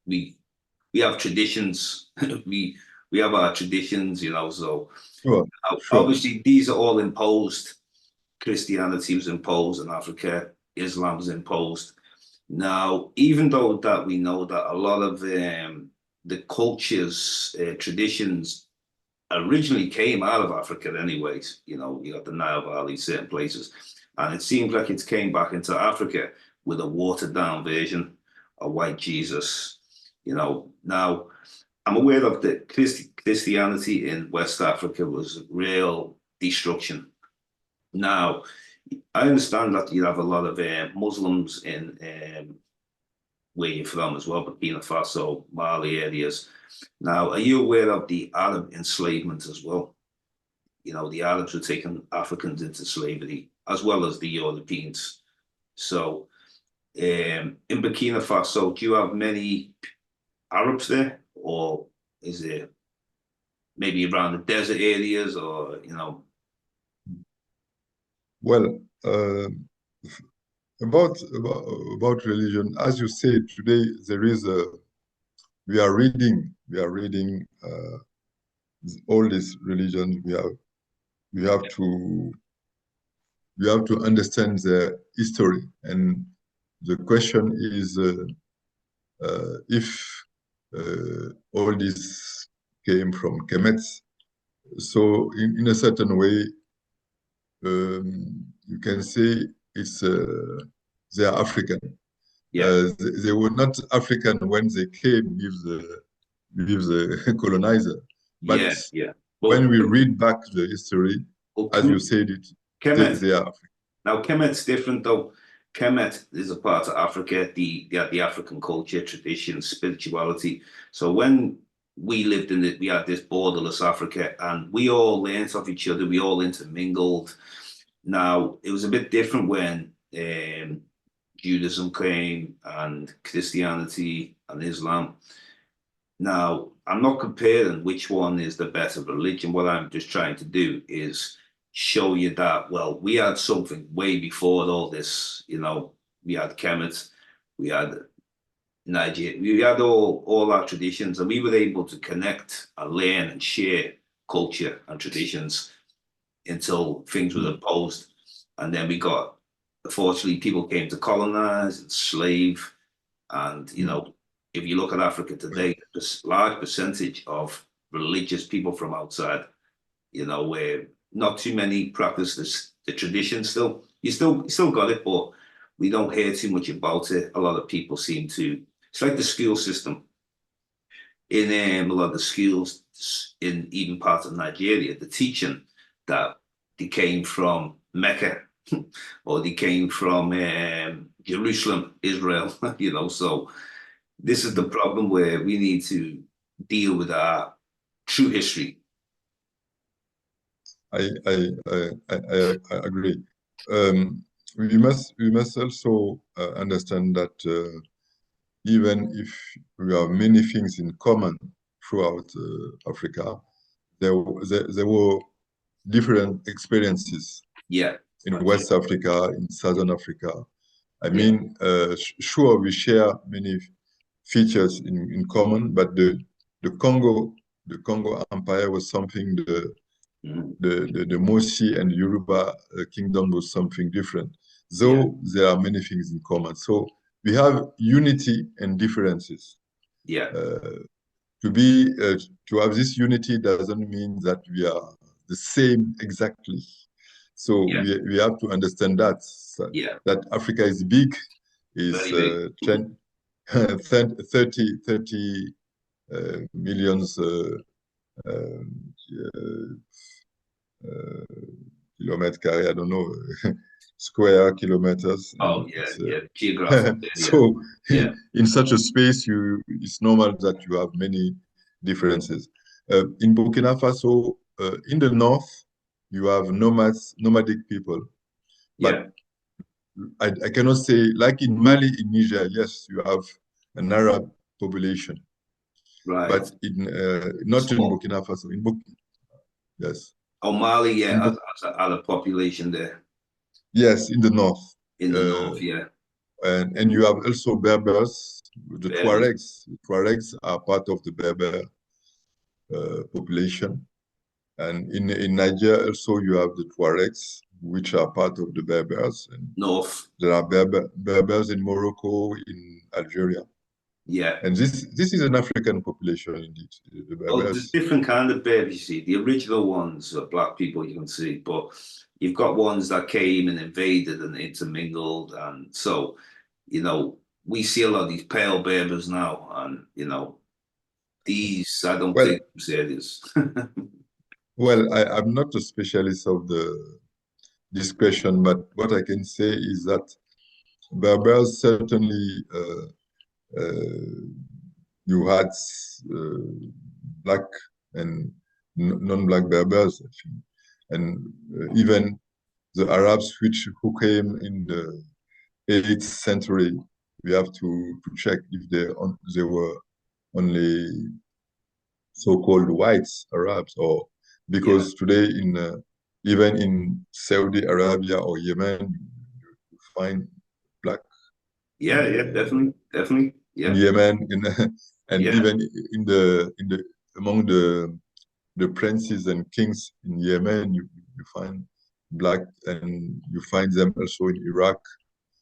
have traditions. we have our traditions, you know. So Sure, sure. obviously these are all imposed. Christianity was imposed in Africa. Islam was imposed. Now, even though that we know that a lot of the cultures, traditions originally came out of Africa anyways. You know, you got the Nile Valley, certain places. And it seems like it came back into Africa with a watered down version of white Jesus. You know, now I'm aware of the Christianity in West Africa was real destruction. Now, I understand that you have a lot of Muslims in where you're from as well, Burkina Faso, Mali areas. Now, are you aware of the Arab enslavement as well? You know, the Arabs were taking Africans into slavery as well as the Europeans. So, in Burkina Faso, do you have many Arabs there, or is it maybe around the desert areas, or you know? Well, about religion, as you say, today there is a we are reading all these religions. We have to we have to understand their history, and the question is if all this came from Kemet. So in a certain way, you can say it's they are African. Yeah, They were not African when they came with the colonizer, but yeah. when Well, we read back the history, well, as you said it, Kemet. they are African. Now, Kemet's different though. Kemet is a part of Africa, the African culture, tradition, spirituality. So when we lived in it, we had this borderless Africa, and we all learned of each other. We all intermingled. Now, it was a bit different when Judaism came and Christianity and Islam. Now, I'm not comparing which one is the better religion. What I'm just trying to do is show you that, well, we had something way before all this. You know, we had Kemet, we had Nigeria, we had all our traditions, and we were able to connect and learn and share culture and traditions until things were imposed. And then we got, unfortunately, people came to colonize, enslave, and, you know, if you look at Africa today, there's a large percentage of religious people from outside, you know, where not too many practice the tradition still. You still got it, but we don't hear too much about it. A lot of people seem to, it's like the school system. In a lot of the schools, in even parts of Nigeria, the teaching that they came from Mecca or they came from Jerusalem, Israel, so this is the problem where we need to deal with our true history. I agree. We must also understand that even if we have many things in common throughout Africa, there were different experiences. Yeah. In West Africa, in Southern Africa. I mean, sure, we share many features in common, but the Congo Empire was something. The Mosi and Yoruba kingdom was something different. Though there are many things in common, so we have unity and differences. Yeah. To have this unity doesn't mean that we are the same exactly. So we have to understand that Africa is big, is 30 millions kilometers carré, I don't know, square kilometers. Oh, geographic. So in such a space, it's normal that you have many differences. In Burkina Faso, in the north, you have nomadic people. But I cannot say, like in Mali, in Niger, yes, you have an Arab population. Right. But not in Burkina Faso. Yes. Oh, Mali, has a population there. Yes, in the north. In the north, And you have also Berbers, the Tuaregs. The Tuaregs are part of the Berber population. And in Niger also you have the Tuaregs, which are part of the Berbers. And north. There are Berbers in Morocco, in Algeria. Yeah. And this is an African population indeed. The Berbers. There's different kind of Berbers, you see. The original ones are black people, you can see, but you've got ones that came and invaded and intermingled, and so we see a lot of these pale Berbers now, and these I don't think I'm serious. Well, I'm not a specialist of this question, but what I can say is that Berbers certainly you had black and non-black Berbers, I think. And even the Arabs who came in the 8th century, we have to check if they were only so-called whites Arabs, or because today even in Saudi Arabia or Yemen you find black. Definitely. In Yemen, and even among the princes and kings in Yemen, you find black, and you find them also in Iraq.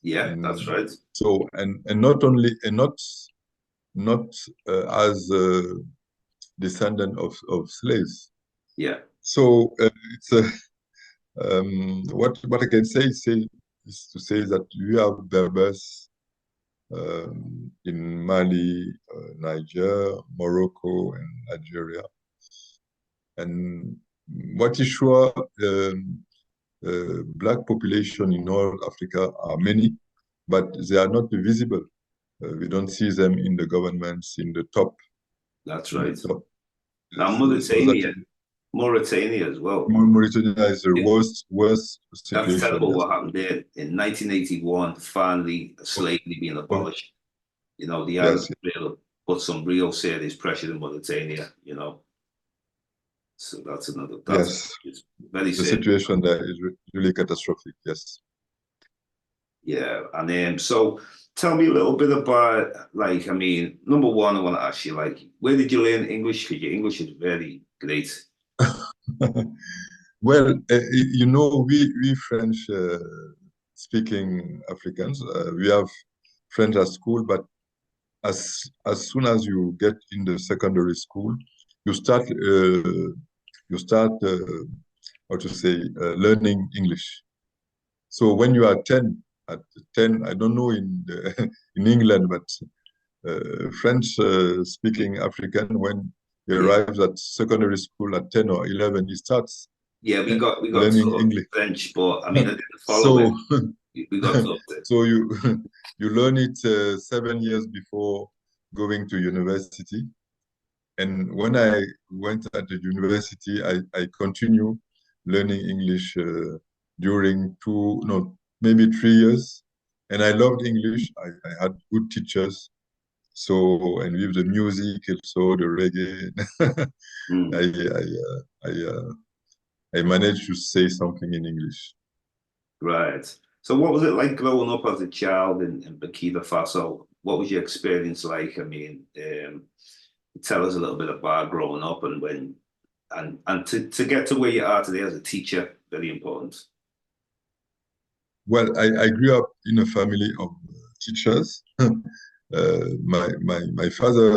That's right. So and not as descendant of slaves. So it's what I can say is to say that you have Berbers in Mali, Niger, Morocco, and Algeria. And what is sure, black population in all Africa are many, but they are not visible. We don't see them in the governments, in the top. That's right. Now, Mauritania as well. Mauritania is the worst situation. That's terrible what happened there. In 1981, finally, slavery being abolished. The island put some real serious pressure in Mauritania, So that's another. It's very serious. The situation there is really catastrophic, yes. Yeah, and so tell me a little bit about, number one, I want to ask you, where did you learn English? Because your English is very great. Well, we French speaking Africans, we have French at school, but as soon as you get in the secondary school, you start learning English. So when you are 10, I don't know in England, but French speaking African, when He Yeah. arrives at secondary school at 10 or 11. He starts Yeah, we got learning taught English. French, but I mean I didn't follow it. So, We got taught it. so you learn it 7 years before going to university. And when I went at the university, I continue learning English during no, maybe 3 years. And I loved English. I had good teachers. So, and with the music, also the reggae, Mm, I managed to say something in English. right. So what was it like growing up as a child in Burkina Faso? What was your experience like? I mean, tell us a little bit about growing up and when and to get to where you are today as a teacher, very important. Well, I grew up in a family of teachers. My father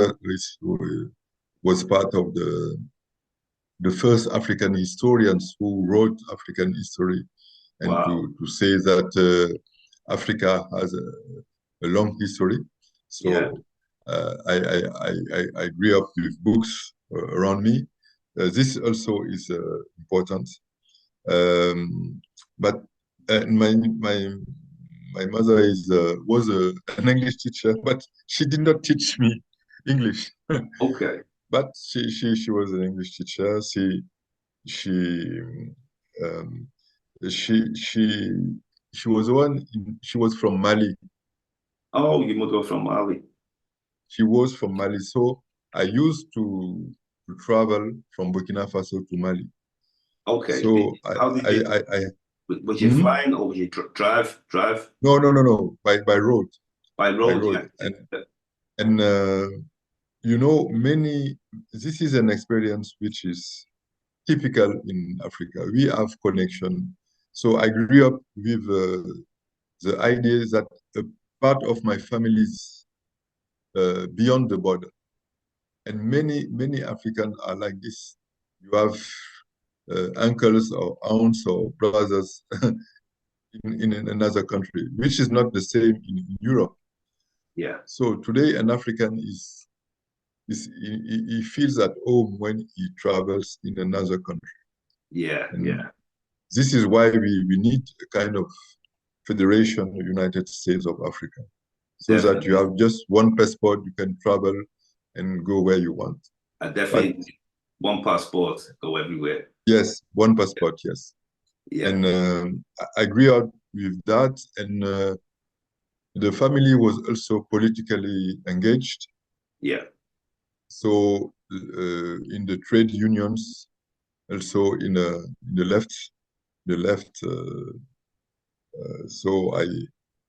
was part of the first African historians who wrote African history, and Wow. to say that Africa has a long history. Yeah. So I grew up with books around me. This also is important. Um, but my mother was an English teacher, but she did not teach me English. Okay. But she was an English teacher. She um, she she she was she was from Mali. Oh, you must go from Mali. She was from Mali. So I used to travel from Burkina Faso to Mali. Okay. So How did you I was you Mhm. flying or was you drive No, by road, by by road? road. Yeah. And this is an experience which is typical in Africa. We have connection. So I grew up with the idea that a part of my family is beyond the border. And many Africans are like this. You have uncles or aunts or brothers in another country, which is not the same in Europe. Yeah. So today, an African he feels at home when he travels in another country. Yeah. And Yeah. this is why we need a kind of federation, United States of Africa, so that you Definitely. have just one passport, you can travel and go where you want. I But definitely one passport, go everywhere. yes, one passport, yes. Yeah. And I grew up with that, and the family was also politically engaged. Yeah. So in the trade unions, also in the left. So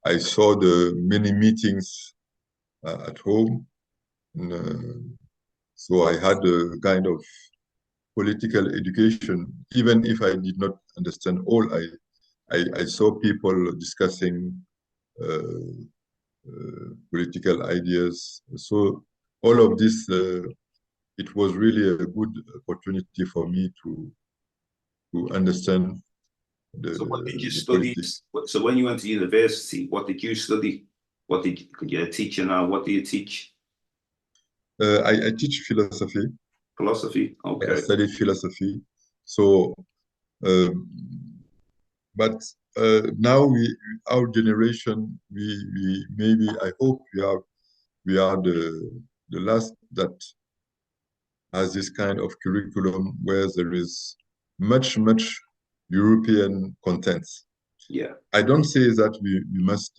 I saw the many meetings at home, and, so I had a kind of political education, even if I did not understand all. I saw people discussing uh, political ideas. So all of this, it was really a good opportunity for me to understand So what did you the study? politics. So when you went to university, what did you study? What did could you teach now? What do you teach? I teach philosophy. Philosophy. I Okay. studied philosophy. So, uh, but now our generation, we maybe I hope we are the last that has this kind of curriculum where there is much European content. Yeah. I don't say that we must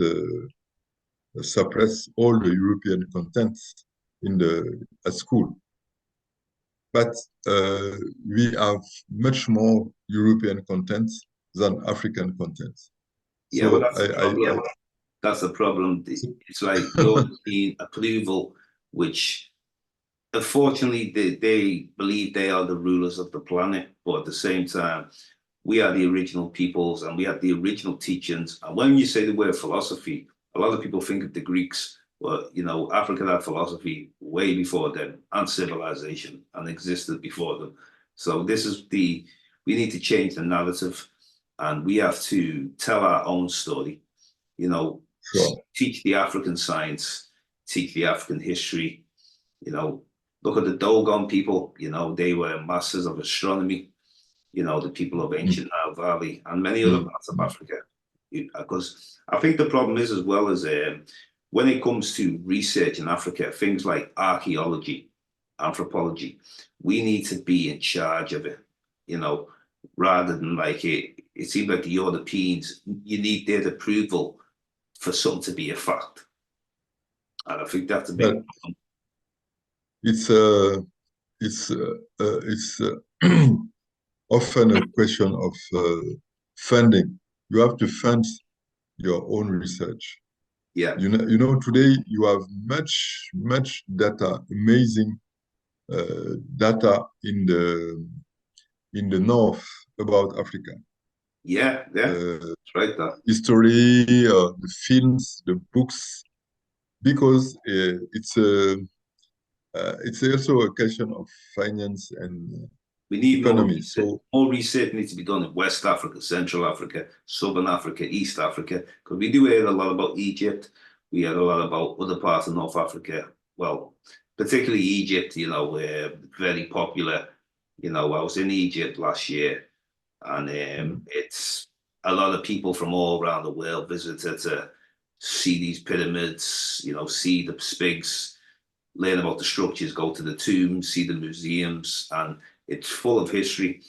suppress all the European content in the at school, but we have much more European content than African content. Yeah. Well, So that's the problem. That's the problem. It's like European approval, which unfortunately they believe they are the rulers of the planet, but at the same time, we are the original peoples and we have the original teachings. And when you say the word philosophy, a lot of people think of the Greeks. Well, you know, Africa had philosophy way before them and civilization and existed before them. So this is we need to change the narrative and we have to tell our own story, you know, sure. teach the African science, teach the African history, you know, look at the Dogon people, you know, they were masters of astronomy, you know, the people of Mm, ancient Nile Valley and many other mm, parts of mm. Africa. Because I think the problem is as well as when it comes to research in Africa, things like archaeology, anthropology, we need to be in charge of it, you know, rather than like it seems like the Europeans, you need their approval for something to be a fact. And I think that's a big But it's it's it's often a question of funding. You have to fund your own research. yeah. You know, today you have much data, amazing data in the north about Africa. Yeah, Uh, it's right that. History, the films, the books, because it's also a question of finance and We need more economy. research. So More research needs to be done in West Africa, Central Africa, Southern Africa, East Africa, because we do hear a lot about Egypt. We hear a lot about other parts of North Africa. Well, particularly Egypt, you know, very popular. You know, I was in Egypt last year, and mm, it's a lot of people from all around the world visited to see these pyramids, you know, see the Sphinx, learn about the structures, go to the tombs, see the museums, and it's full of history.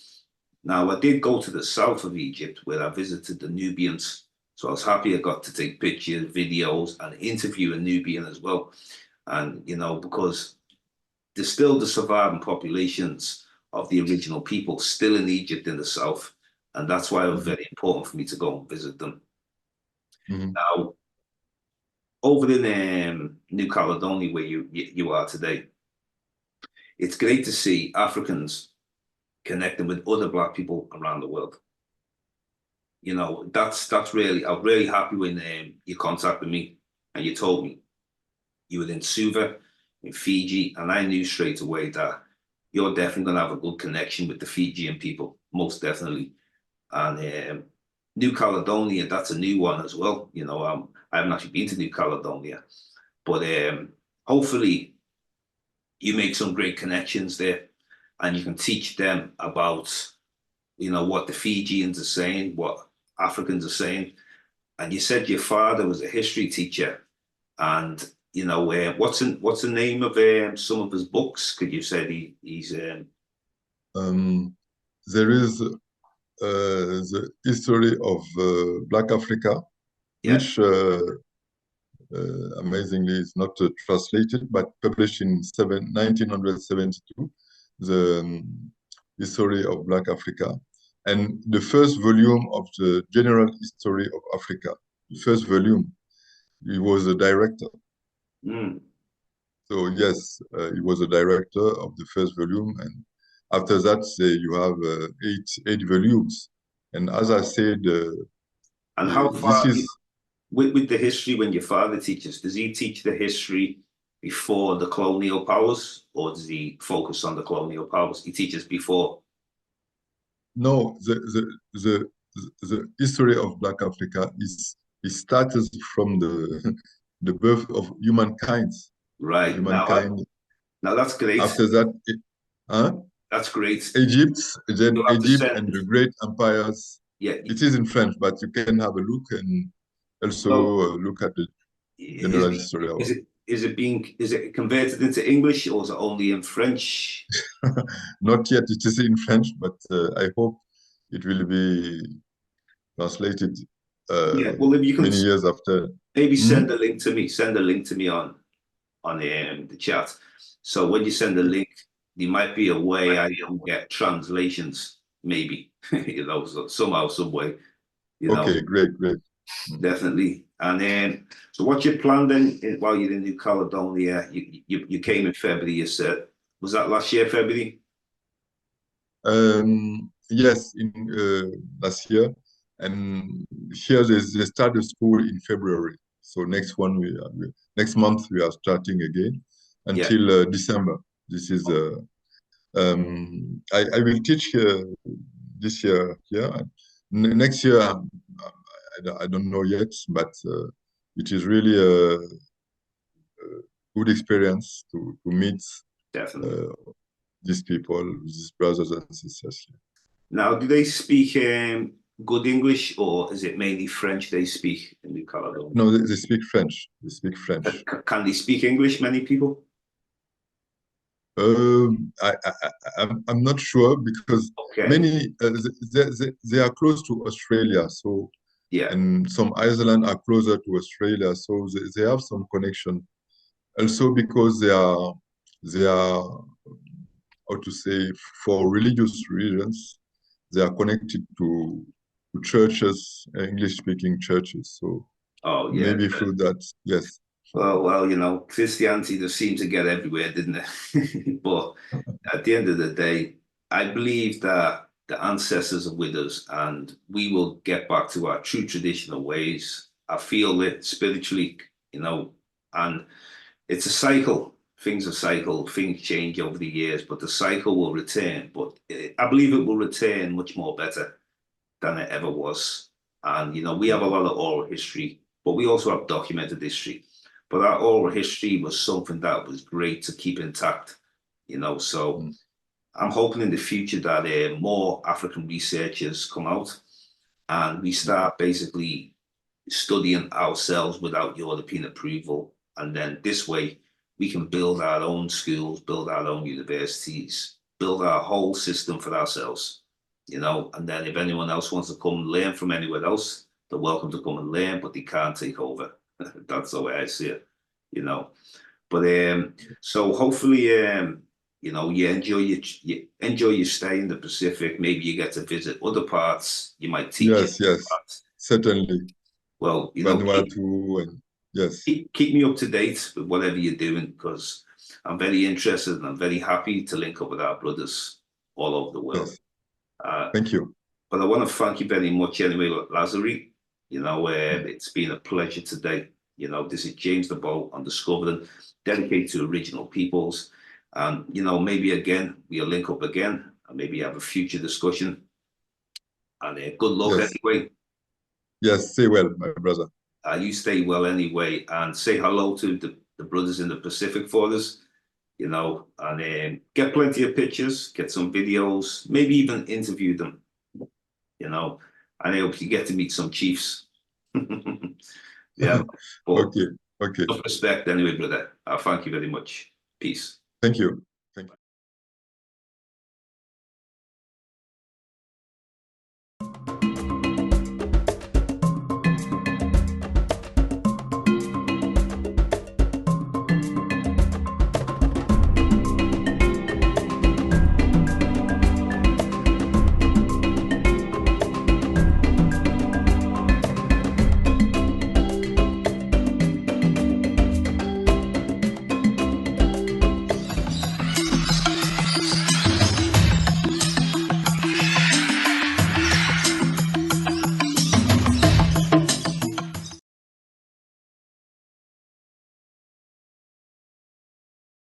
Now, I did go to the south of Egypt where I visited the Nubians. So I was happy I got to take pictures, videos, and interview a Nubian as well. And, you know, because there's still the surviving populations of the original people still in Egypt in the south. And that's why it was mm, very important for me to go and visit them. mm. Now, over in New Caledonia, where you are today, it's great to see Africans connecting with other Black people around the world. You know, that's really, I'm really happy when you contacted me and you told me you were in Suva, in Fiji, and I knew straight away that you're definitely going to have a good connection with the Fijian people, most definitely. And New Caledonia, that's a new one as well. You know, I haven't actually been to New Caledonia, but hopefully you make some great connections there and you can teach them about, you know, what the Fijians are saying, what Africans are saying. And you said your father was a history teacher, and you know, what's the name of some of his books? Could you say he's Um, there is the history of Black Africa, yeah. which amazingly is not translated, but published in 1972, the history of Black Africa. And the first volume of the general history of Africa, the first volume, he was a director. Mm. So yes, he was a director of the first volume, and after that, you have eight volumes. And as I said, And how this far is with the history when your father teaches? Does he teach the history before the colonial powers, or does he focus on the colonial powers? He teaches before. no the history of Black Africa is it started from the the birth of humankind. Right Humankind. now that's great. After that, huh? That's great. Egypt, then You'll have to Egypt send. and the great empires. Yeah. It is in French, but you can have a look and also So look at the is general it history of is it. it is it converted into English or is it only in French? Not yet, it is in French, but I hope it will be translated uh, Yeah. Well, if you can many years after. maybe Hmm? send a link to me, send a link to me on the chat. So when you send a link, there might be a way I can get translations, maybe you know, somehow, some way, you know, Okay, great. Mm. definitely. And then, so what's your plan then while you're in New Caledonia? You came in February. You said was that last year, February? Yes, in last year, and here they start the school in February. So next month we are starting again Yeah. until December. This is I will teach this year here. Next year, I don't know yet, but it is really a good experience to meet. definitely. these people, these brothers and sisters here. Now, do they speak good English, or is it mainly French they speak in the Caledonia? No, they speak French. They speak French. Can they speak English, many people? I'm not sure because Okay. many they are close to Australia, so Yeah. and some islands are closer to Australia, so they have some connection. Also because they are how to say, for religious reasons, they are connected to churches, English-speaking churches. So Oh, yeah. maybe through that, yes. Well, you know, Christianity just seemed to get everywhere, didn't it? But at the end of the day, I believe that the ancestors are with us and we will get back to our true traditional ways. I feel it spiritually, you know, and it's a cycle. Things are cycle, things change over the years, but the cycle will return. But I believe it will return much more better than it ever was. And, you know, we have a lot of oral history, but we also have documented history. But our oral history was something that was great to keep intact, you know. So I'm hoping in the future that more African researchers come out and we start basically studying ourselves without European approval. And then this way we can build our own schools, build our own universities, build our whole system for ourselves, you know. And then if anyone else wants to come and learn from anywhere else, they're welcome to come and learn, but they can't take over. That's the way I see it, you know. But so hopefully you know, you enjoy your stay in the Pacific. Maybe you get to visit other parts. You might teach in Yes, other yes, parts. certainly. Well, you know, Vanuatu and yes, keep me up to date with whatever you're doing because I'm very interested and I'm very happy to link up with our brothers all over the world. yes. Uh, Thank you. but I want to thank you very much anyway, Lazare. You know, it's been a pleasure today. You know, this is James Diboe on Discovering, dedicated to original peoples. And, you know, maybe again, we'll link up again and maybe have a future discussion. And good luck Yes, anyway. yes. Stay well, my brother. You stay well anyway and say hello to the brothers in the Pacific for us, you know, and get plenty of pictures, get some videos, maybe even interview them, you know, and I hope you get to meet some chiefs. Yeah, but Okay, okay. enough respect anyway, brother. Thank you very much. Peace. Thank you.